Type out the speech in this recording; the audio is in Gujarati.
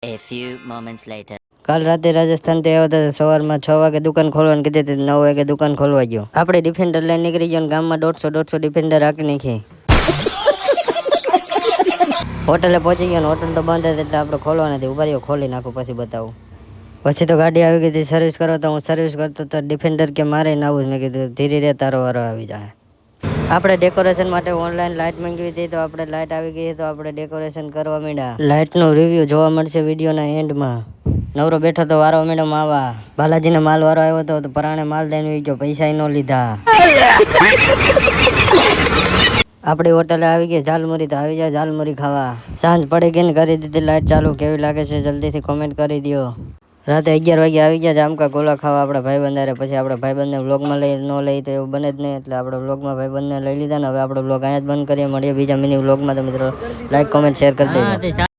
A few moments later. કાલ રાતે રાજસ્થાન થી આવ્યો હતો, સવારમાં 6 વાગે દુકાન ખોલવાની કીધી હતી, 9 વાગે દુકાન ખોલવા ગયો. આપણે ડિફેન્ડર લઈને નીકળી ગયો, ગામમાં 150 ડિફેન્ડર રાખી નાખી. હોટલે પહોંચી ગયો, હોટલ તો બંધ હતી એટલે આપણે ખોલવા નથી. ઉભા રહ્યો, ખોલી નાખું પછી બતાવું. પછી તો ગાડી આવી ગઈ હતી સર્વિસ કરવા, તો હું સર્વિસ કરતો તો ડિફેન્ડર કે મારે ના આવું. મેં કીધું ધીરે રે, તારો વારો આવી જાય. આપણે ડેકોરેશન માટે ઓનલાઈન લાઇટ માંગવી હતી, તો આપણે લાઇટ આવી ગઈ, તો આપણે ડેકોરેશન કરવા માંડ્યા. લાઇટનો રિવ્યુ જોવા મળશે વિડીયોના એન્ડમાં. નવરો બેઠો તો વારો મેડમ આવા. બાલાજીને માલ વારો આવ્યો હતો, પરાણે માલ દઈને ગયો, પૈસા ન લીધા. આપણી હોટલે આવી ગઈ ઝાલમુરી, તો આવી જાય ઝાલમુરી ખાવા. સાંજ પડી ગઈ ને કરી દીધી લાઇટ ચાલુ. કેવી લાગે છે જલ્દીથી કોમેન્ટ કરી દો. રાતે 11 વાગે આવી ગયા જામકા ગોલા ખાવા આપણા ભાઈબંધારે. પછી આપણે ભાઈબંધને વ્લોગમાં ન લઈ તો એવું બને જ નહીં, એટલે આપણે વ્લોગમાં ભાઈબંધને લઈ લીધા ને. હવે આપણે વ્લોગ અહીંયા જ બંધ કરીએ, મળીએ બીજા મિની વ્લોગમાં. તો મિત્રો લાઈક કોમેન્ટ શેર કરી દેજો.